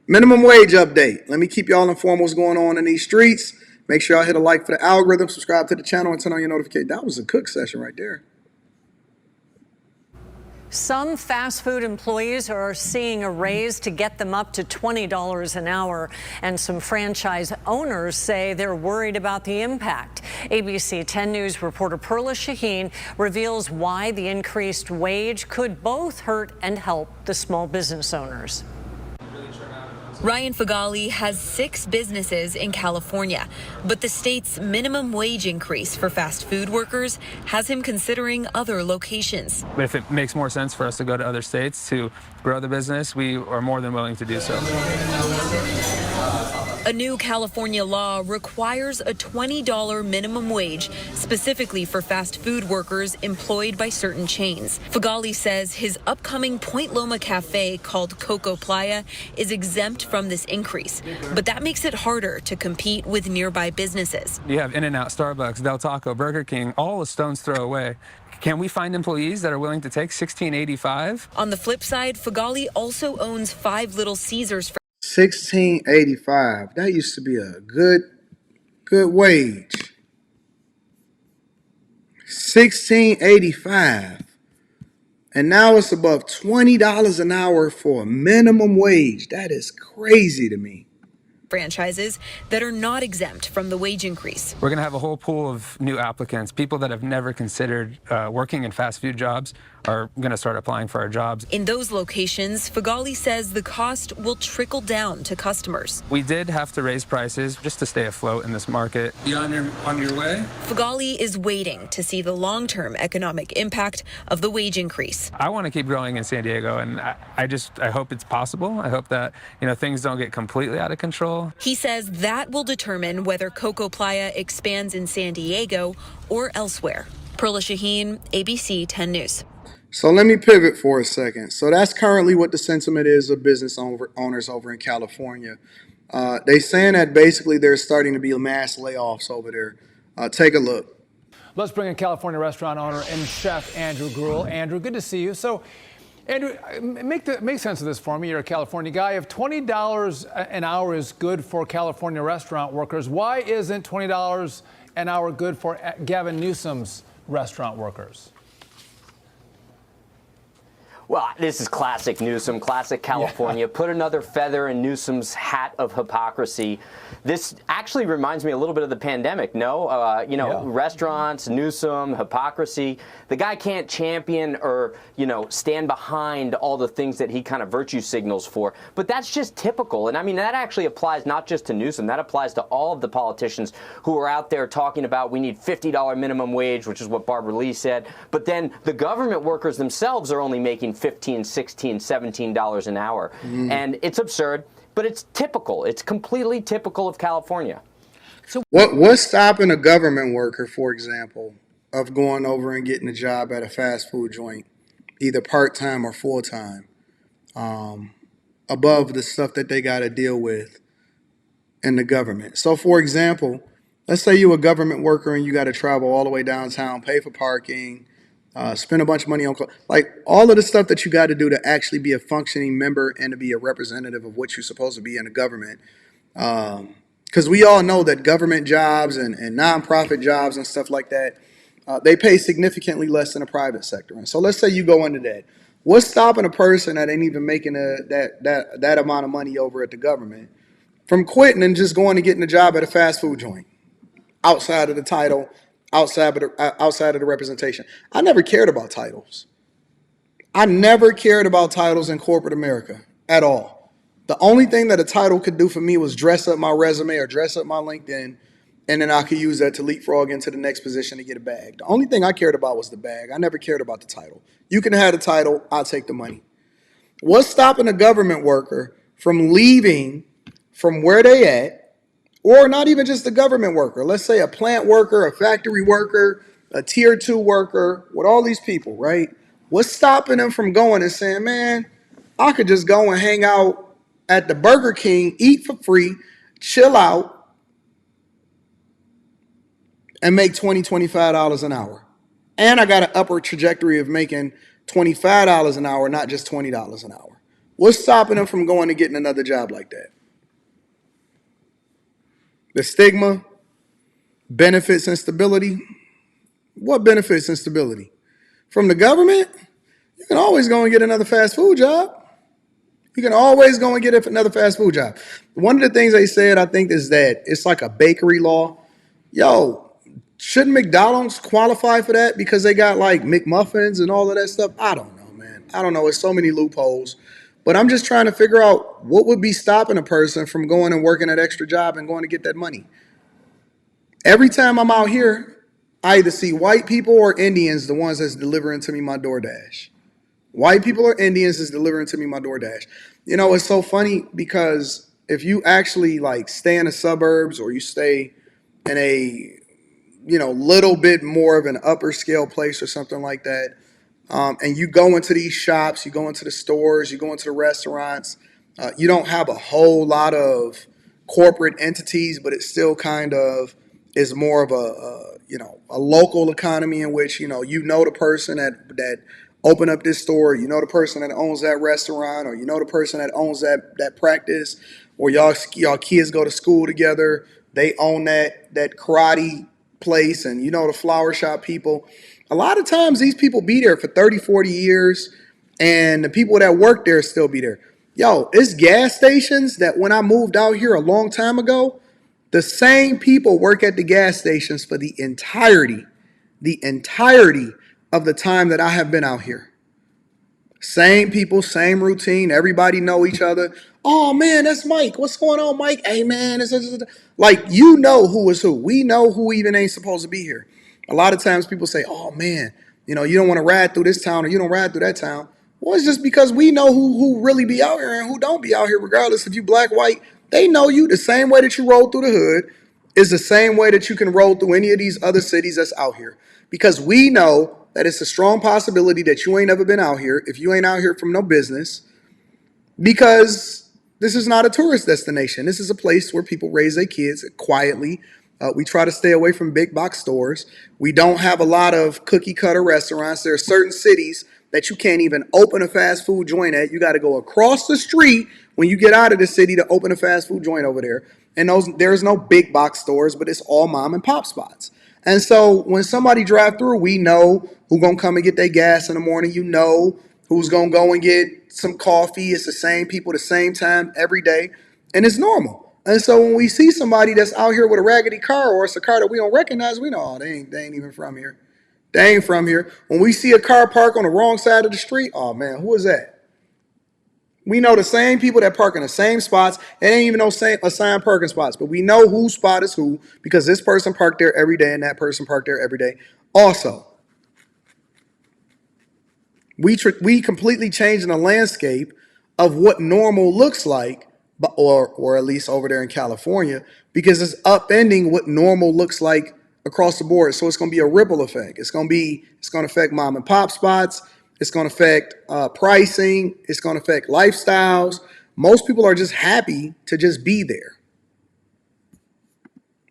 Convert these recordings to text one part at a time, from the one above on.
Minimum wage update. Let me keep y'all informed what's going on in these streets. Make sure y'all hit a like for the algorithm, subscribe to the channel, and turn on your notifications. That was a cook session right there. Some fast food employees are seeing a raise to get them up to $20 an hour, and some franchise owners say they're worried about the impact. ABC 10 News reporter Perla Shaheen reveals why the increased wage could both hurt and help the small business owners. Ryan Fagali has 6 businesses in California, but the state's minimum wage increase for fast food workers has him considering other locations. But if it makes more sense for us to go to other states to grow the business, we are more than willing to do so. A new California law requires a $20 minimum wage specifically for fast food workers employed by certain chains. Fagali says his upcoming Point Loma cafe called Coco Playa is exempt from this increase, but that makes it harder to compete with nearby businesses. You have In-N-Out, Starbucks, Del Taco, Burger King, all a stone's throw away. Can we find employees that are willing to take $16.85? On the flip side, Fagali also owns 5 Little Caesars. $16.85. That used to be a good wage. $16.85. And now it's above $20 an hour for a minimum wage. That is crazy to me. Franchises that are not exempt from the wage increase. We're going to have a whole pool of new applicants. People that have never considered working in fast food jobs are going to start applying for our jobs. In those locations, Fagali says the cost will trickle down to customers. We did have to raise prices just to stay afloat in this market. You on your way? Fagali is waiting to see the long-term economic impact of the wage increase. I want to keep growing in San Diego, and I hope it's possible. I hope that things don't get completely out of control. He says that will determine whether Coco Playa expands in San Diego or elsewhere. Perla Shaheen, ABC 10 News. So let me pivot for a second. So that's currently what the sentiment is of business owners over in California. They're saying that basically there's starting to be mass layoffs over there. Take a look. Let's bring in California restaurant owner and chef Andrew Gruel. Andrew, good to see you. So, Andrew, make sense of this for me. You're a California guy. If $20 an hour is good for California restaurant workers, why isn't $20 an hour good for Gavin Newsom's restaurant workers? Well, this is classic Newsom, classic California. Yeah. Put another feather in Newsom's hat of hypocrisy. This actually reminds me a little bit of the pandemic, no? Restaurants, Newsom, hypocrisy. The guy can't champion or, stand behind all the things that he kind of virtue signals for. But that's just typical. And I mean, that actually applies not just to Newsom. That applies to all of the politicians who are out there talking about we need $50 minimum wage, which is what Barbara Lee said. But then the government workers themselves are only making $15, $16, $17 an hour. And it's absurd, but it's typical. It's completely typical of California. So what's stopping a government worker, for example, of going over and getting a job at a fast food joint, either part-time or full-time, above the stuff that they got to deal with in the government? So, for example, let's say you're a government worker and you got to travel all the way downtown, pay for parking, spend a bunch of money on like all of the stuff that you got to do to actually be a functioning member and to be a representative of what you're supposed to be in the government. Because we all know that government jobs and nonprofit jobs and stuff like that, they pay significantly less than the private sector. And so let's say you go into that. What's stopping a person that ain't even making that amount of money over at the government from quitting and just going and getting a job at a fast food joint outside of the title, outside of the representation? I never cared about titles. I never cared about titles in corporate America at all. The only thing that a title could do for me was dress up my resume or dress up my LinkedIn, and then I could use that to leapfrog into the next position to get a bag. The only thing I cared about was the bag. I never cared about the title. You can have the title, I'll take the money. What's stopping a government worker from leaving from where they at? Or not even just a government worker. Let's say a plant worker, a factory worker, a tier 2 worker, with all these people, right? What's stopping them from going and saying, man, I could just go and hang out at the Burger King, eat for free, chill out, and make $20, $25 an hour. And I got an upward trajectory of making $25 an hour, not just $20 an hour. What's stopping them from going and getting another job like that? The stigma, benefits and stability. What benefits and stability? From the government? You can always go and get another fast food job. You can always go and get another fast food job. One of the things they said, I think, is that it's like a bakery law. Yo, shouldn't McDonald's qualify for that because they got like McMuffins and all of that stuff? I don't know, man. I don't know. It's so many loopholes. But I'm just trying to figure out what would be stopping a person from going and working that extra job and going to get that money. Every time I'm out here, I either see white people or Indians, the ones that's delivering to me my DoorDash. White people or Indians is delivering to me my DoorDash. You know, it's so funny because if you actually like stay in the suburbs or you stay in a, little bit more of an upper scale place or something like that, and you go into these shops, you go into the stores, you go into the restaurants, you don't have a whole lot of corporate entities, but it still kind of is more of a local economy in which, the person that open up this store, the person that owns that restaurant, or the person that owns that practice, or y'all kids go to school together, they own that karate place, and the flower shop people. A lot of times these people be there for 30, 40 years, and the people that work there still be there. Yo, it's gas stations that when I moved out here a long time ago, the same people work at the gas stations for the entirety of the time that I have been out here. Same people, same routine. Everybody know each other. Oh man, that's Mike. What's going on, Mike? Hey man, like who is who. We know who even ain't supposed to be here. A lot of times people say, oh man, you don't want to ride through this town or you don't ride through that town. Well, it's just because we know who really be out here and who don't be out here, regardless if you black, white. They know you the same way that you roll through the hood is the same way that you can roll through any of these other cities that's out here. Because we know that it's a strong possibility that you ain't ever been out here if you ain't out here from no business, because this is not a tourist destination. This is a place where people raise their kids quietly. We try to stay away from big box stores. We don't have a lot of cookie cutter restaurants. There are certain cities that you can't even open a fast food joint at. You got to go across the street when you get out of the city to open a fast food joint over there. And there's no big box stores, but it's all mom and pop spots. And so when somebody drive through, we know who's going to come and get their gas in the morning. You know who's going to go and get some coffee. It's the same people, the same time every day. And it's normal. And so when we see somebody that's out here with a raggedy car, or it's a car that we don't recognize, we know, oh, they ain't even from here. They ain't from here. When we see a car park on the wrong side of the street, oh man, who is that? We know the same people that park in the same spots. It ain't even no assigned parking spots, but we know whose spot is who because this person parked there every day and that person parked there every day. Also, we completely changing the landscape of what normal looks like, or at least over there in California, because it's upending what normal looks like across the board. So it's going to be a ripple effect. It's going to affect mom and pop spots. It's going to affect pricing. It's going to affect lifestyles. Most people are just happy to just be there.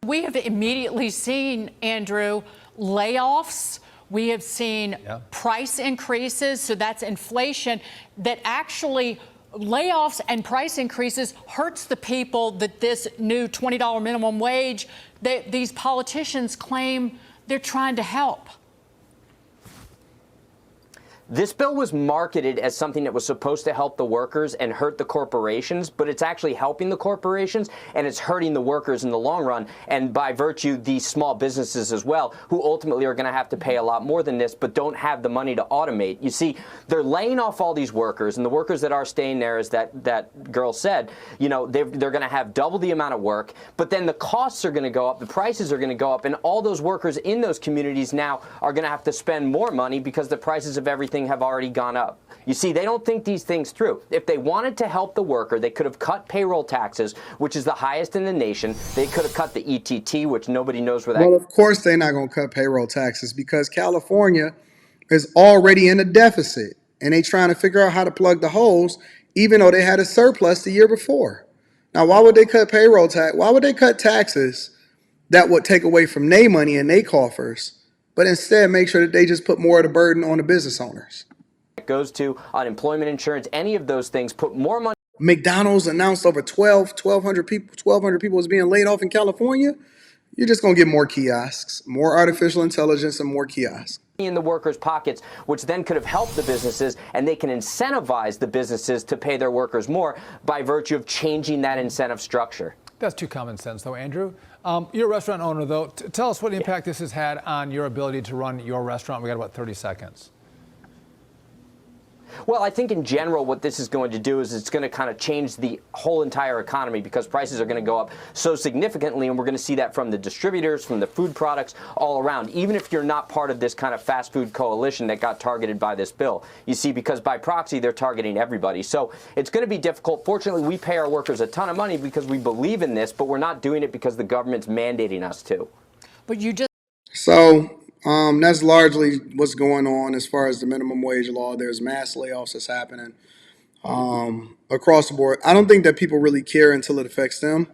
We have immediately seen, Andrew, layoffs. We have seen price increases. So that's inflation that actually layoffs and price increases hurts the people that this new $20 minimum wage, these politicians claim they're trying to help. This bill was marketed as something that was supposed to help the workers and hurt the corporations, but it's actually helping the corporations and it's hurting the workers in the long run, and by virtue, these small businesses as well, who ultimately are going to have to pay a lot more than this, but don't have the money to automate. You see, they're laying off all these workers, and the workers that are staying there, as that girl said, they're going to have double the amount of work, but then the costs are going to go up, the prices are going to go up, and all those workers in those communities now are going to have to spend more money because the prices of everything have already gone up. You see, they don't think these things through. If they wanted to help the worker, they could have cut payroll taxes, which is the highest in the nation. They could have cut the ETT, which nobody knows where that. Well, of course they're not going to cut payroll taxes because California is already in a deficit, and they're trying to figure out how to plug the holes, even though they had a surplus the year before. Now, why would they cut payroll tax? Why would they cut taxes that would take away from their money and their coffers, but instead make sure that they just put more of the burden on the business owners? that goes to unemployment insurance, any of those things, put more money. McDonald's announced over 1,200 people is being laid off in California. You're just going to get more kiosks, more artificial intelligence, and more kiosks In the workers' pockets, which then could have helped the businesses, and they can incentivize the businesses to pay their workers more by virtue of changing that incentive structure. That's too common sense, though, Andrew. You're a restaurant owner, though. Tell us what impact this has had on your ability to run your restaurant. We got about 30 seconds. Well, I think in general what this is going to do is it's going to kind of change the whole entire economy because prices are going to go up so significantly, and we're going to see that from the distributors, from the food products, all around, even if you're not part of this kind of fast food coalition that got targeted by this bill. You see, because by proxy, they're targeting everybody. So it's going to be difficult. Fortunately, we pay our workers a ton of money because we believe in this, but we're not doing it because the government's mandating us to. But you just that's largely what's going on as far as the minimum wage law. There's mass layoffs that's happening across the board. I don't think that people really care until it affects them.